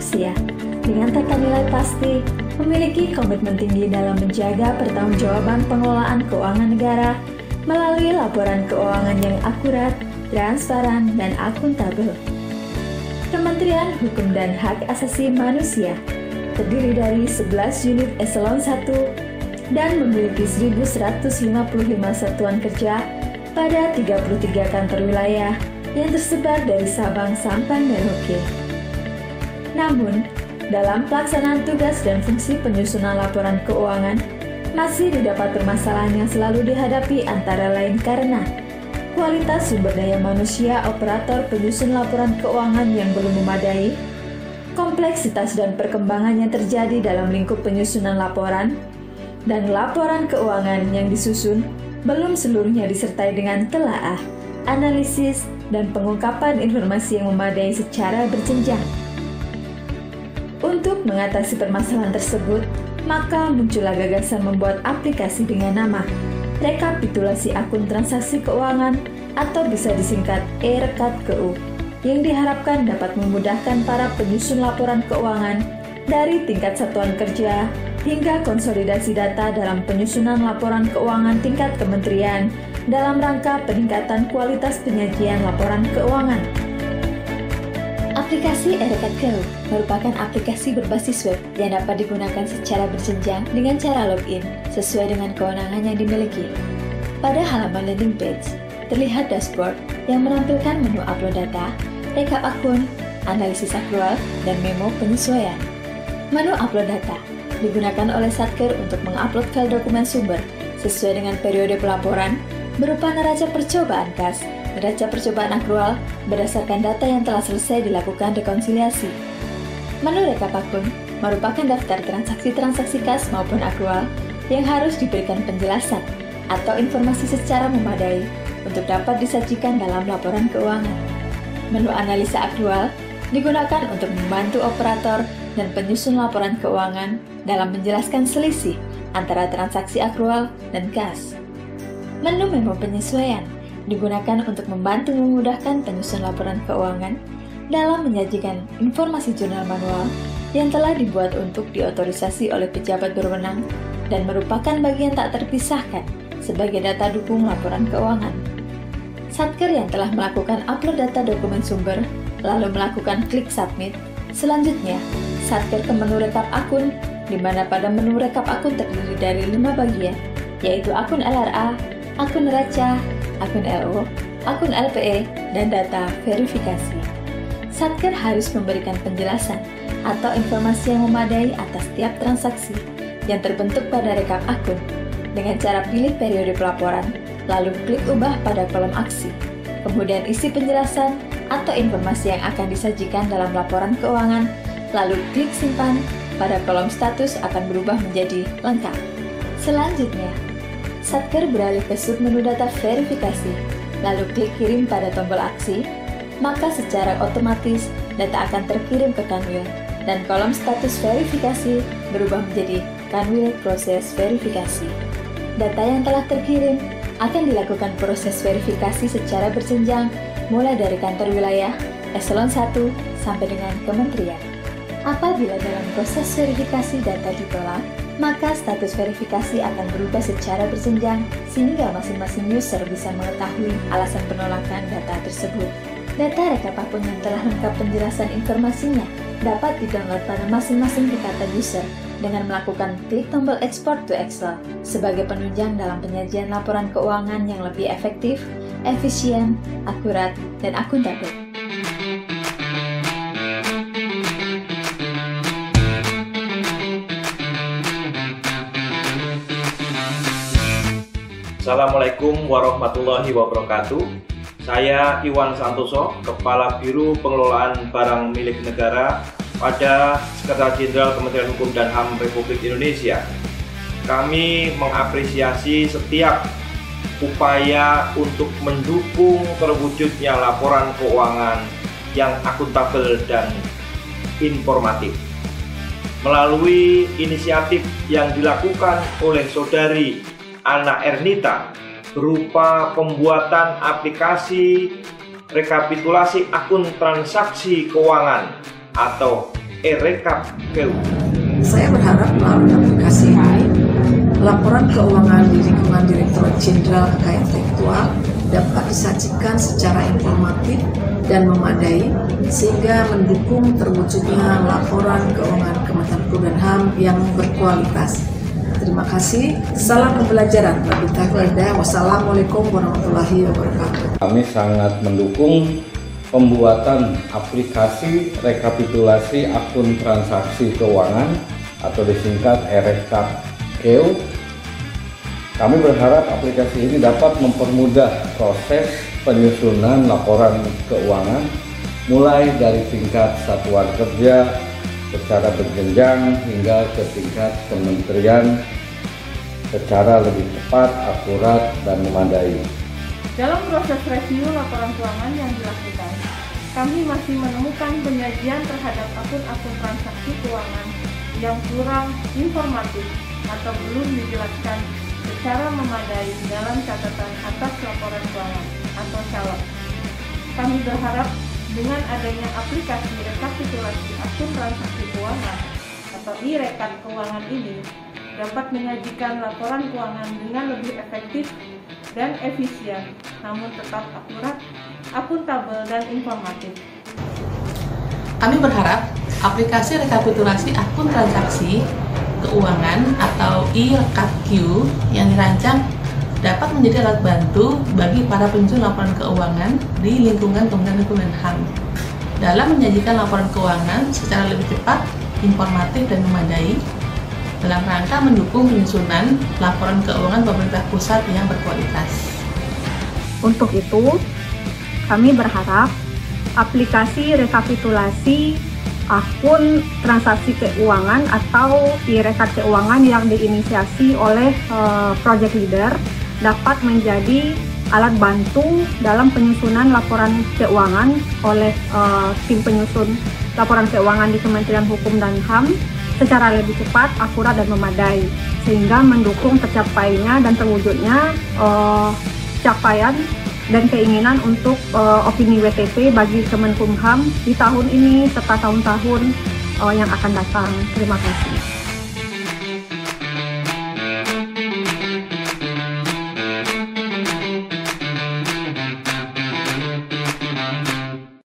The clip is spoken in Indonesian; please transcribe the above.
manusia dengan tata nilai pasti memiliki komitmen tinggi dalam menjaga pertanggungjawaban pengelolaan keuangan negara melalui laporan keuangan yang akurat, transparan, dan akuntabel. Kementerian Hukum dan Hak Asasi Manusia terdiri dari 11 unit eselon 1 dan memiliki 1.155 satuan kerja pada 33 kantor wilayah yang tersebar dari Sabang sampai Merauke. Namun, dalam pelaksanaan tugas dan fungsi penyusunan laporan keuangan, masih didapat permasalahan yang selalu dihadapi antara lain karena kualitas sumber daya manusia operator penyusun laporan keuangan yang belum memadai, kompleksitas dan perkembangan yang terjadi dalam lingkup penyusunan laporan, dan laporan keuangan yang disusun belum seluruhnya disertai dengan telaah, analisis, dan pengungkapan informasi yang memadai secara berjenjang. Untuk mengatasi permasalahan tersebut, maka muncullah gagasan membuat aplikasi dengan nama Rekapitulasi Akun Transaksi Keuangan atau bisa disingkat e-Rekat-KEU, yang diharapkan dapat memudahkan para penyusun laporan keuangan dari tingkat satuan kerja hingga konsolidasi data dalam penyusunan laporan keuangan tingkat kementerian dalam rangka peningkatan kualitas penyajian laporan keuangan. Aplikasi e-Rekat-KEU merupakan aplikasi berbasis web yang dapat digunakan secara berjenjang dengan cara login sesuai dengan kewenangan yang dimiliki. Pada halaman landing page, terlihat dashboard yang menampilkan menu upload data, rekap akun, analisis aktual, dan memo penyesuaian. Menu upload data digunakan oleh Satker untuk mengupload file dokumen sumber sesuai dengan periode pelaporan berupa neraca percobaan kas, neraca percobaan akrual berdasarkan data yang telah selesai dilakukan rekonsiliasi. Menu rekap akun merupakan daftar transaksi-transaksi kas maupun akrual yang harus diberikan penjelasan atau informasi secara memadai untuk dapat disajikan dalam laporan keuangan. Menu analisa akrual digunakan untuk membantu operator dan penyusun laporan keuangan dalam menjelaskan selisih antara transaksi akrual dan kas. Menu memo penyesuaian digunakan untuk membantu memudahkan penyusun laporan keuangan dalam menyajikan informasi jurnal manual yang telah dibuat untuk diotorisasi oleh pejabat berwenang dan merupakan bagian tak terpisahkan sebagai data dukung laporan keuangan. Satker yang telah melakukan upload data dokumen sumber lalu melakukan klik submit, selanjutnya Satker ke menu rekap akun, di mana pada menu rekap akun terdiri dari 5 bagian, yaitu akun LRA, akun neraca, akun LO, akun LPE, dan data verifikasi. Satker harus memberikan penjelasan atau informasi yang memadai atas setiap transaksi yang terbentuk pada rekap akun dengan cara pilih periode pelaporan, lalu klik ubah pada kolom aksi, kemudian isi penjelasan atau informasi yang akan disajikan dalam laporan keuangan, lalu klik simpan pada kolom status akan berubah menjadi lengkap. Selanjutnya, Satker beralih ke submenu data verifikasi, lalu klik kirim pada tombol aksi, maka secara otomatis data akan terkirim ke Kanwil dan kolom status verifikasi berubah menjadi Kanwil proses verifikasi. Data yang telah terkirim akan dilakukan proses verifikasi secara berjenjang mulai dari kantor wilayah, eselon 1, sampai dengan kementerian. Apabila dalam proses verifikasi data ditolak, maka status verifikasi akan berubah secara berjenjang sehingga masing-masing user bisa mengetahui alasan penolakan data tersebut. Data rekap akun yang telah lengkap penjelasan informasinya dapat di-download pada masing-masing tingkatan user dengan melakukan klik tombol Export to Excel sebagai penunjang dalam penyajian laporan keuangan yang lebih efektif, efisien, akurat, dan akuntabel. Assalamualaikum warahmatullahi wabarakatuh. Saya Iwan Santoso, Kepala Biro Pengelolaan Barang Milik Negara pada Sekretaris Jenderal Kementerian Hukum dan HAM Republik Indonesia. Kami mengapresiasi setiap upaya untuk mendukung terwujudnya laporan keuangan yang akuntabel dan informatif. Melalui inisiatif yang dilakukan oleh Saudari Ana Ernita berupa pembuatan aplikasi rekapitulasi akun transaksi keuangan atau e-rekap KEU. Saya berharap melalui aplikasi ini, laporan keuangan di lingkungan Direktorat Jenderal Kekayaan Intelektual dapat disajikan secara informatif dan memadai sehingga mendukung terwujudnya laporan keuangan Kementerian Hukum dan HAM yang berkualitas. Terima kasih. Salam pembelajaran. Wassalamualaikum warahmatullahi wabarakatuh. Kami sangat mendukung pembuatan aplikasi rekapitulasi akun transaksi keuangan atau disingkat e-rekap KEU. Kami berharap aplikasi ini dapat mempermudah proses penyusunan laporan keuangan mulai dari tingkat satuan kerja secara berjenjang hingga ke tingkat kementerian secara lebih cepat, akurat, dan memadai. Dalam proses review laporan keuangan yang dilakukan, kami masih menemukan penyajian terhadap akun-akun transaksi keuangan yang kurang informatif atau belum dijelaskan secara memadai dalam catatan atas laporan keuangan atau CALOK. Kami berharap dengan adanya aplikasi rekapitulasi akun transaksi keuangan atau e-rekap keuangan ini dapat menyajikan laporan keuangan dengan lebih efektif dan efisien, namun tetap akurat, akuntabel, dan informatif. Kami berharap aplikasi rekapitulasi akun transaksi keuangan atau e-rekap KEU yang dirancang dapat menjadi alat bantu bagi para penyusun laporan keuangan di lingkungan Kementerian Hukum dan HAM dalam menyajikan laporan keuangan secara lebih cepat, informatif, dan memadai dalam rangka mendukung penyusunan laporan keuangan pemerintah pusat yang berkualitas. Untuk itu, kami berharap aplikasi rekapitulasi akun transaksi keuangan atau e-rekap keuangan yang diinisiasi oleh Project Leader dapat menjadi alat bantu dalam penyusunan laporan keuangan oleh tim penyusun laporan keuangan di Kementerian Hukum dan HAM secara lebih cepat, akurat, dan memadai, sehingga mendukung tercapainya dan terwujudnya capaian dan keinginan untuk opini WTP bagi Kemenkumham di tahun ini serta tahun-tahun yang akan datang. Terima kasih.